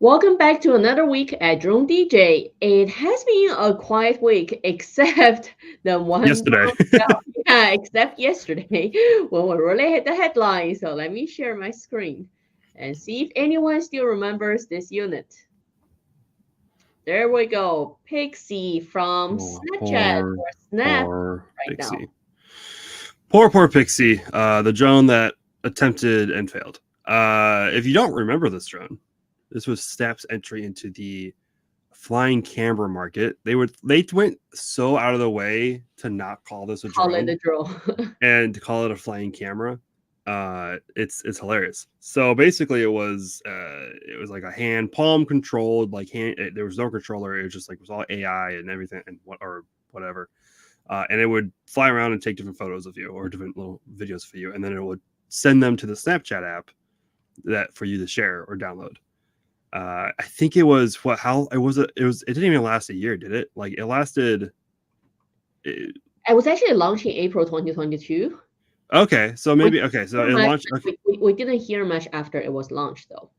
Welcome back to another week at DroneDJ. It has been a quiet week, except the one Yesterday. yeah, except yesterday when we really hit the headline. So let me share my screen and see if anyone still remembers this unit. There we go. Pixie from Oh, Snapchat poor, or Snap poor right now. Pixie. Poor Pixie. The drone that attempted and failed. If you don't remember this drone, this was Snap's entry into the flying camera market. They went so out of the way to not call this a Call it drone a drone. and to call it a flying camera. It's hilarious. So basically, it was like a hand palm controlled there was no controller. It was just like it was all AI and everything and whatever. And it would fly around and take different photos of you or different little videos for you, and then it would send them to the Snapchat app that for you to share or download. I think it was it didn't even last a year, did it? Like it lasted. It was actually launched in April 2022. Okay, so We maybe didn't okay, so hear it much, launched. Okay, we didn't hear much after it was launched, though.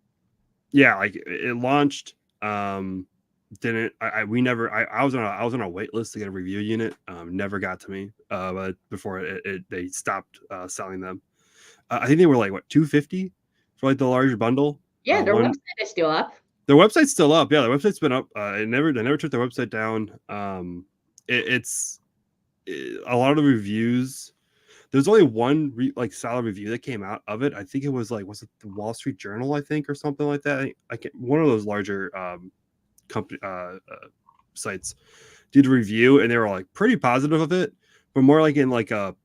yeah, like it launched. Didn't I we never I was on a wait list to get a review unit. Never got to me. But before they stopped selling them. I think they were like what 250 for like the large bundle. Yeah, their One website is still up. Their website's still up. Yeah, their website's been up. They never took their website down. A lot of the reviews. There's only one solid review that came out of it. I think it was it the Wall Street Journal, I think, or something like that. I can't, one of those larger company sites did a review, and they were like pretty positive of it, but more like in the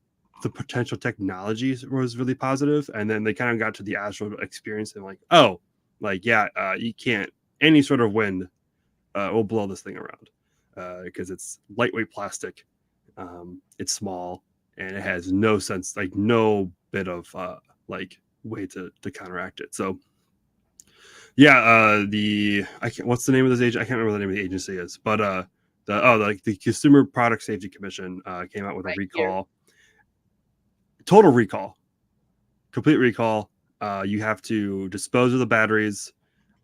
potential technologies was really positive, and then they kind of got to the actual experience and you can't any sort of wind will blow this thing around because it's lightweight plastic, it's small, and it has no sense, like no bit of way to counteract it. So yeah, what's the name of this agent? I can't remember what the name of the agency is, but the Consumer Product Safety Commission came out with a Right here. recall, total recall, complete recall. You have to dispose of the batteries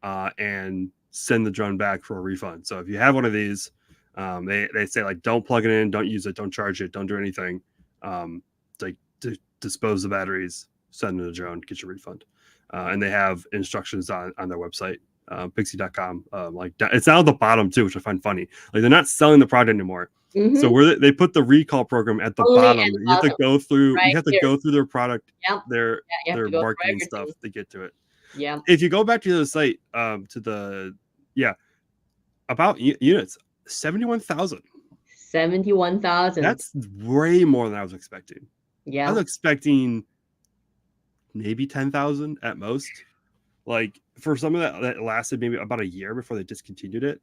and send the drone back for a refund. So if you have one of these, they say like don't plug it in, don't use it, don't charge it, don't do anything. Dispose the batteries, send in the drone, get your refund. And they have instructions on their website, pixie.com. It's down at the bottom too, which I find funny. Like they're not selling the product anymore. So where they put the recall program at the Only at bottom, the you have to bottom, go through. right You have to here. go through their product, Yep. their Yeah, you have their to go through marketing stuff everything. to get to it. Yeah. If you go back to the site, about units, 71,000. 71,000. That's way more than I was expecting. I Yeah. was expecting maybe 10,000 at most. Like for some of that lasted maybe about a year before they discontinued it.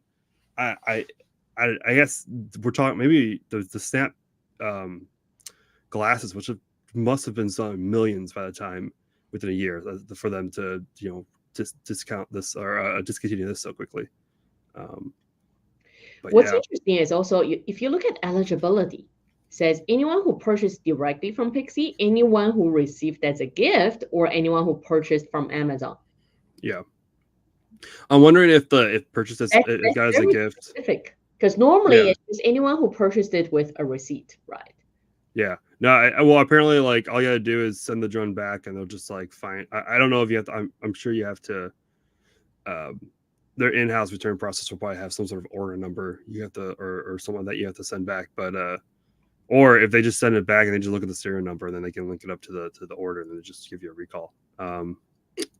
I guess we're talking maybe the Snap glasses, which must have been selling millions by the time within a year for them to discount this or discontinue this so quickly. But What's yeah, interesting is also if you look at eligibility, says anyone who purchased directly from Pixie, anyone who received as a gift, or anyone who purchased from Amazon. yeah. I'm wondering if purchased as That's it got as a very gift. specific because normally Yeah, it's just anyone who purchased it with a receipt, right? yeah. No, well, apparently, like all you gotta do is send the drone back, and they'll just like find. I don't know if you have to. I'm sure you have to. Um, their in-house return process will probably have some sort of order number you have to, or someone that you have to send back. But or if they just send it back and they just look at the serial number, and then they can link it up to the order, and then they just give you a recall.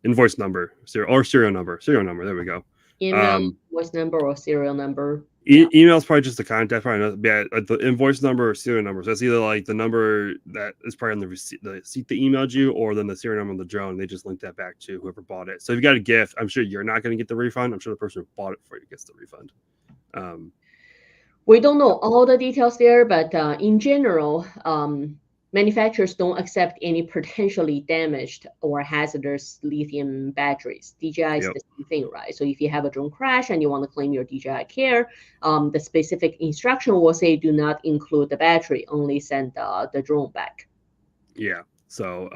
Invoice number, serial number. There we go. Email, voice number, or serial number. Email is probably just the contact, probably not, yeah, the invoice number or serial number. So it's either like the number that is probably on the receipt they emailed you, or then the serial number on the drone. They just link that back to whoever bought it. So if you got a gift, I'm sure you're not going to get the refund. I'm sure the person who bought it for you gets the refund. We don't know all the details there, but in general, manufacturers don't accept any potentially damaged or hazardous lithium batteries. DJI is Yep. the same thing, right? So if you have a drone crash and you want to claim your DJI care, the specific instruction will say do not include the battery, only send the drone back. Yeah. So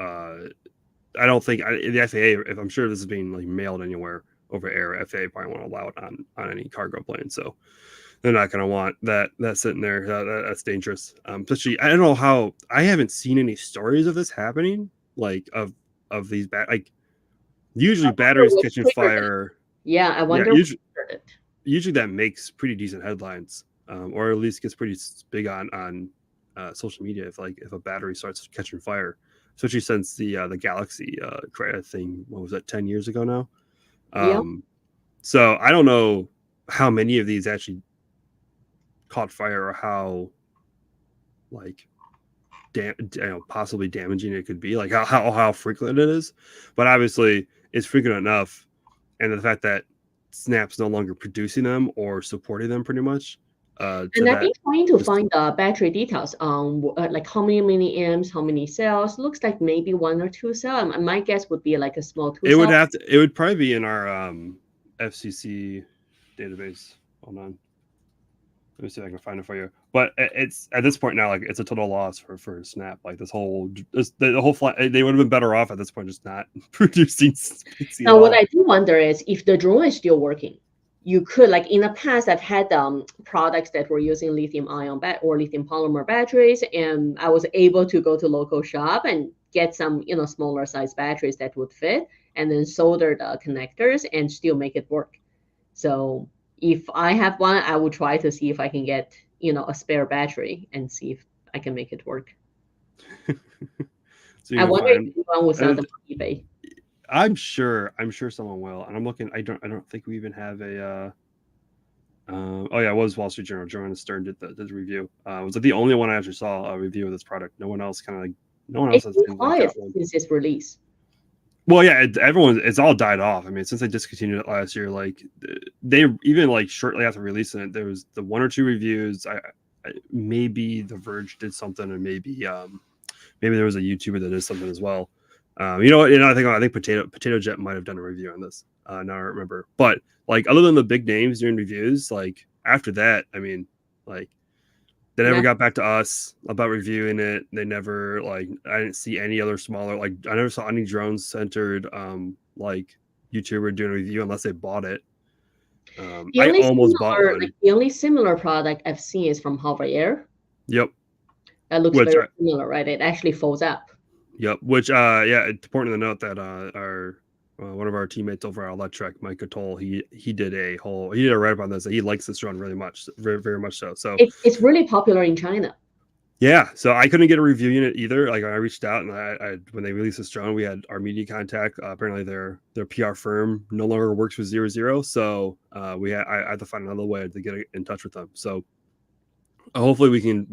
I don't think the FAA, if I'm sure this is being like mailed anywhere, over air. FAA probably won't allow it on any cargo plane. So they're not going to want that sitting there. That's dangerous. Especially, I don't know how. I haven't seen any stories of this happening. Like of these like usually batteries catching fire. Yeah, I wonder. Yeah, usually that makes pretty decent headlines, or at least gets pretty big on social media if a battery starts catching fire, especially since the Galaxy thing. What was that? 10 years ago now. Yeah. So I don't know how many of these actually caught fire or how like possibly damaging it could be, like how frequent it is. But obviously it's frequent enough, and the fact that Snap's no longer producing them or supporting them pretty much. And I've been trying to find the battery details on like how many amps, how many cells. Looks like maybe 1 or 2 cells. My guess would be like a small 2 cell. It would probably be in our FCC database. Hold on. Let me see if I can find it for you. But it's at this point now, like it's a total loss for Snap. Like the whole flight, they would have been better off at this point just not producing Pixie. Now, what I do wonder is if the drone is still working, you could, like in the past, I've had products that were using lithium ion or lithium polymer batteries, and I was able to go to local shop and get some smaller size batteries that would fit, and then solder the connectors and still make it work. So if I have one, I will try to see if I can get a spare battery and see if I can make it work. So I wonder if anyone will sell them on eBay. I'm sure someone will. And I'm looking. I don't think we even have a. Oh yeah, it was Wall Street Journal. Joanna Stern did the review. It was like the only one I actually saw a review of this product. No one else has been quiet since its release. Well, yeah, it's all died off. I mean, since they discontinued it last year, like they even like shortly after releasing it, there was the 1 or 2 reviews. Maybe The Verge did something, and maybe there was a YouTuber that did something as well. I think Potato Jet might have done a review on this. Now I don't remember, but like other than the big names doing reviews, like after that, I mean, like they never got back to us about reviewing it. They never I didn't see any other smaller, like I never saw any drone centered like YouTuber doing a review unless they bought it. I almost bought one. Like, the only similar product I've seen is from Hover Air. Yep. That looks very similar, right? It actually folds up. Yep. Which it's important to note that our one of our teammates over at Electrek, Mike Atoll, he did a write-up on this. He likes this drone really much, very, very much so. So it's really popular in China. Yeah, so I couldn't get a review unit either. Like I reached out, and I when they released this drone, we had our media contact. Apparently, their PR firm no longer works with 00, so I had to find another way to get in touch with them. So hopefully we can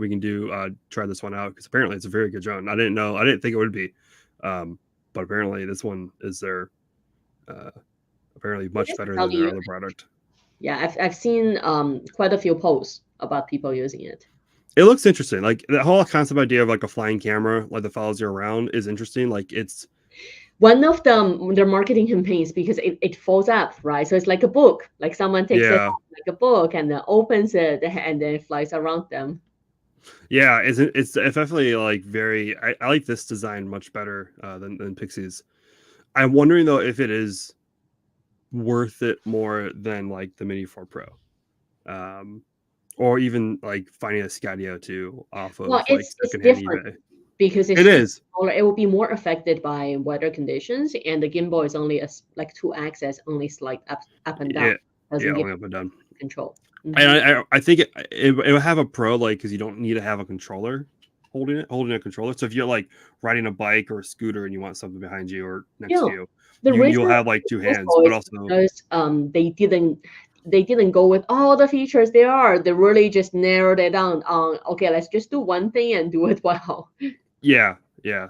try this one out, because apparently it's a very good drone. I didn't think it would be, but apparently this one is apparently much better than their other product. Yeah, I've seen quite a few posts about people using it. It looks interesting. Like the whole concept idea of like a flying camera like that follows you around is interesting. Like it's one of their marketing campaigns, because it folds up, right? So it's like a book. Like someone takes it like a book and then opens it and then it flies around them. Yeah, it's definitely like very. I like this design much better than Pixie's. I'm wondering though if it is worth it more than like the Mini 4 Pro. Or even like finding a Skydio 2 off of it's different eBay. Because it is smaller. It will be more affected by weather conditions, and the gimbal is only like 2-axis, only slight up and down. Only up and down control. Mm-hmm. And I think it will have a pro, like, because you don't need to have a controller holding a controller. So if you're like riding a bike or a scooter and you want something behind you or next to you, you'll have like 2 hands. But also because they didn't go with all the features they really just narrowed it down on, okay, let's just do one thing and do it well. Yeah.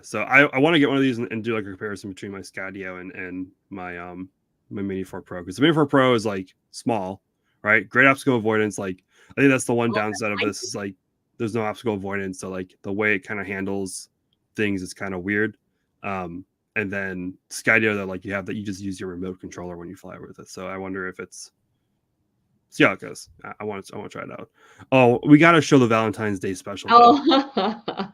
So I want to get one of these and do like a comparison between my Skydio and my my Mini 4 Pro, because the Mini 4 Pro is like small, right? Great obstacle avoidance. Like I think that's the one downside of this is like there's no obstacle avoidance, so like the way it kind of handles things is kind of weird. And then Skydio, that like you just use your remote controller when you fly with it. So I wonder if it's. See how it goes. I want to try it out. Oh, we got to show the Valentine's Day special. Oh,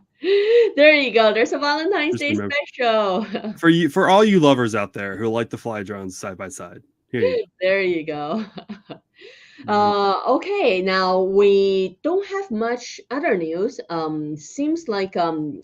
there you go. There's a Valentine's Day special for all you lovers out there who like to fly drones side by side. Here you go. There you go. Mhm. Okay, now we don't have much other news. Seems like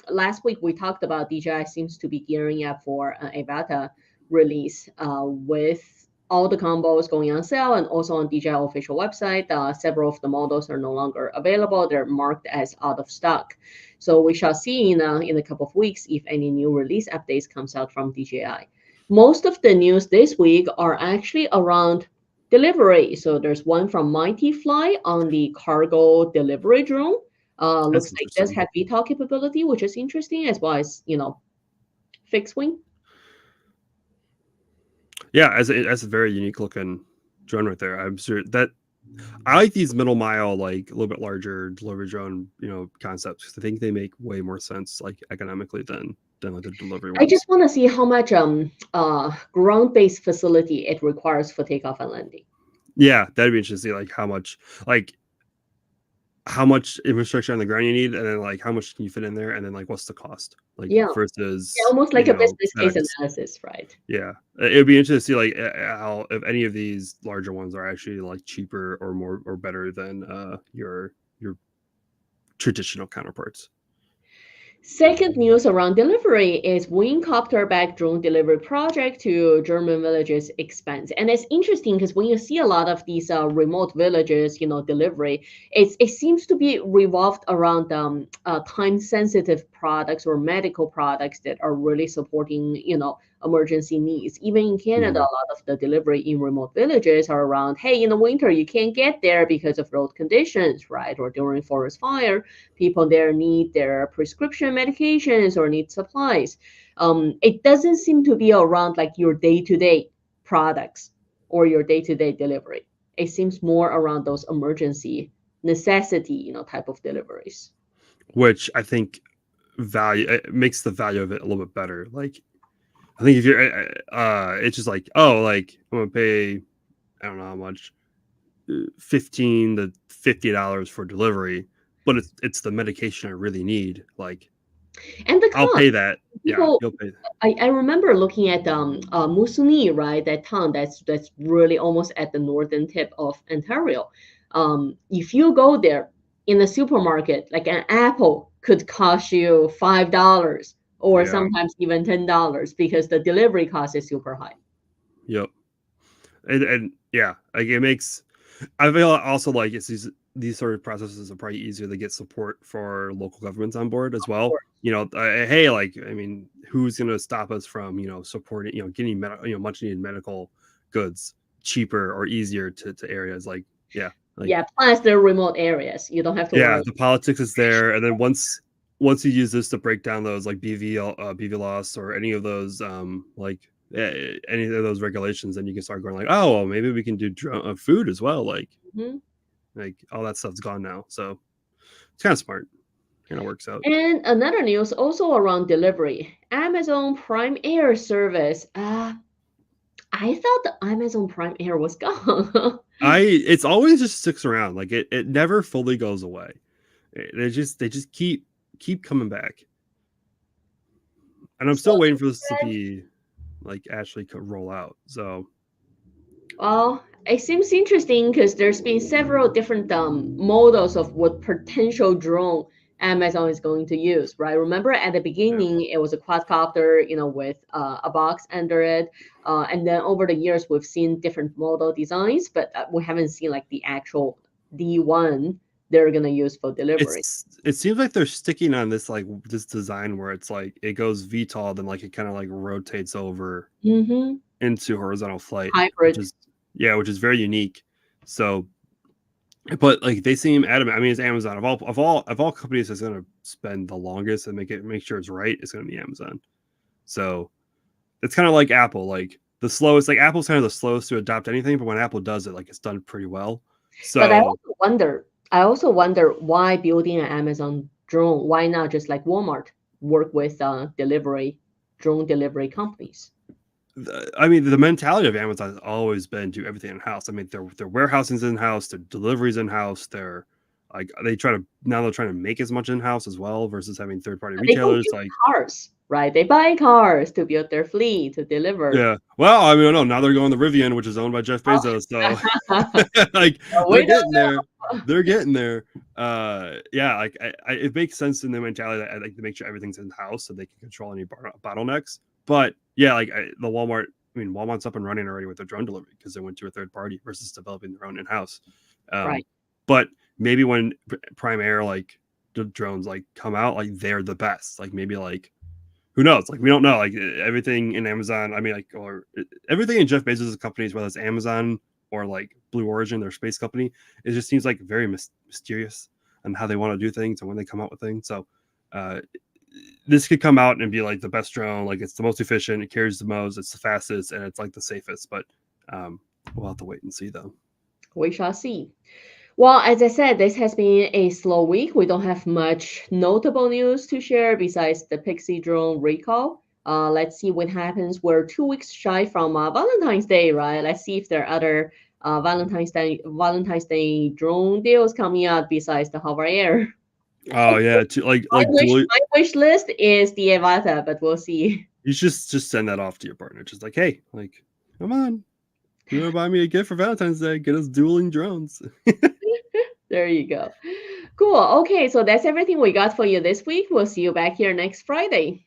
last week we talked about DJI seems to be gearing up for a beta release with all the combos going on sale and also on DJI official website. Several of the models are no longer available. They're marked as out of stock. So we shall see in a couple of weeks if any new release updates comes out from DJI. Most of the news this week are actually around delivery. So there's one from Mighty Fly on the cargo delivery drone. That's Looks like does interesting. have VTOL capability, which is interesting, as well as fixed wing. Yeah, as a very unique looking drone right there. I'm sure that I like these middle mile, like a little bit larger delivery drone, concepts. 'Cause I think they make way more sense, like economically than like the delivery I just ones. want to see how much ground-based facility it requires for takeoff and landing. Yeah, that'd be interesting. Like how much infrastructure on the ground you need, and then like how much can you fit in there, and then like what's the cost, like Yeah, yeah, versus almost like a business case FedEx. analysis, right? Yeah, it would be interesting to see like how if any of these larger ones are actually like cheaper or more or better than your traditional counterparts. Second news around delivery is Wingcopter-backed drone delivery project to German villages expands. And it's interesting because when you see a lot of these remote villages, delivery, it seems to be revolved around time-sensitive products or medical products that are really supporting, emergency needs. Even in Canada, Mhm. a lot of the delivery in remote villages are around, hey, in the winter, you can't get there because of road conditions, right? Or during forest fire people there need their prescription medications or need supplies. It doesn't seem to be around like your day-to-day products or your day-to-day delivery. It seems more around those emergency necessity, type of deliveries. Which I think value it makes the value of it a little bit better. Like I think if you're, it's just like like I'm gonna pay I don't know how much, $15 to $50 for delivery, but it's the medication I really need. Like And the I'll cost. pay that. Yeah, People, you'll pay. I remember looking at Moosonee, right? That town that's really almost at the northern tip of Ontario. If you go there in the supermarket, like an apple could cost you $5 or Yeah. sometimes even $10 because the delivery cost is super high. Yep. And yeah, like it makes I feel also like it's these sort of processes are probably easier to get support for local governments on board as well. Or Hey, like I mean, who's going to stop us from supporting getting much needed medical goods cheaper or easier to areas like like yeah, plus they're remote areas. You don't have to yeah, worry. the politics is there, and then once you use this to break down those like BV loss or any of those any of those regulations, then you can start going like, oh, well, maybe we can do food as well. Mhm. Like all that stuff's gone now, so it's kind of smart. Kind of works out. And another news also around delivery. Amazon Prime Air service. I thought the Amazon Prime Air was gone. It's always just sticks around. Like it never fully goes away. They just keep coming back, and I'm So still waiting for this to be like actually could roll out. So well, it seems interesting because there's been several different models of what potential drone Amazon is going to use, right? Remember at the yeah. beginning, it was a quadcopter, with a box under it. And then over the years, we've seen different model designs, but we haven't seen like the actual D1 they're going to use for delivery. It seems like they're sticking on this design where it's like it goes VTOL, then like it kind of like rotates over Mm-hmm. into horizontal flight, which Hybrid. is which is very unique. So, but like they seem adamant. I mean, it's Amazon of all companies that's going to spend the longest and make sure it's right. It's going to be Amazon. So it's kind of like Apple, like the slowest. Like Apple's kind of the slowest to adopt anything, but when Apple does it, like it's done pretty well. But So I also wonder why building an Amazon drone? Why not just like Walmart work with drone delivery companies? I mean, the mentality of Amazon has always been do everything in house. I mean, their warehousing's in house, their deliveries in house. They're like they're trying to make as much in house as well versus having third party But they don't retailers. use Like, cars. right? They buy cars to build their fleet to deliver. Yeah. Well, I mean, no, now they're going the Rivian, which is owned by Jeff Bezos. So like they're We getting don't there. They're getting there. Yeah, like it makes sense in the mentality that I like to make sure everything's in house so they can control any bottlenecks. But yeah, like the Walmart. I mean, Walmart's up and running already with their drone delivery because they went to a third party versus developing their own in house. right. But maybe when Prime Air like the drones like come out, like they're the best. Like maybe like who knows? Like we don't know. Like everything in Amazon, I mean, like or everything in Jeff Bezos' companies, whether it's Amazon or like Blue Origin, their space company, it just seems like very mysterious on how they want to do things and when they come out with things. So this could come out and be like the best drone, like it's the most efficient, it carries the most, it's the fastest, and it's like the safest. But we'll have to wait and see though. We shall see. Well, as I said, this has been a slow week. We don't have much notable news to share besides the Pixie drone recall. Let's see what happens. We're 2 weeks shy from Valentine's Day, right? Let's see if there are other Valentine's Day drone deals coming out besides the Hover Air. Oh yeah, My Julie, wish list is the Avata, but we'll see. you just send that off to your partner. Just like, hey, like, come on, you want to buy me a gift for Valentine's Day? Get us dueling drones. There you go. Cool. Okay, so that's everything we got for you this week. We'll see you back here next Friday.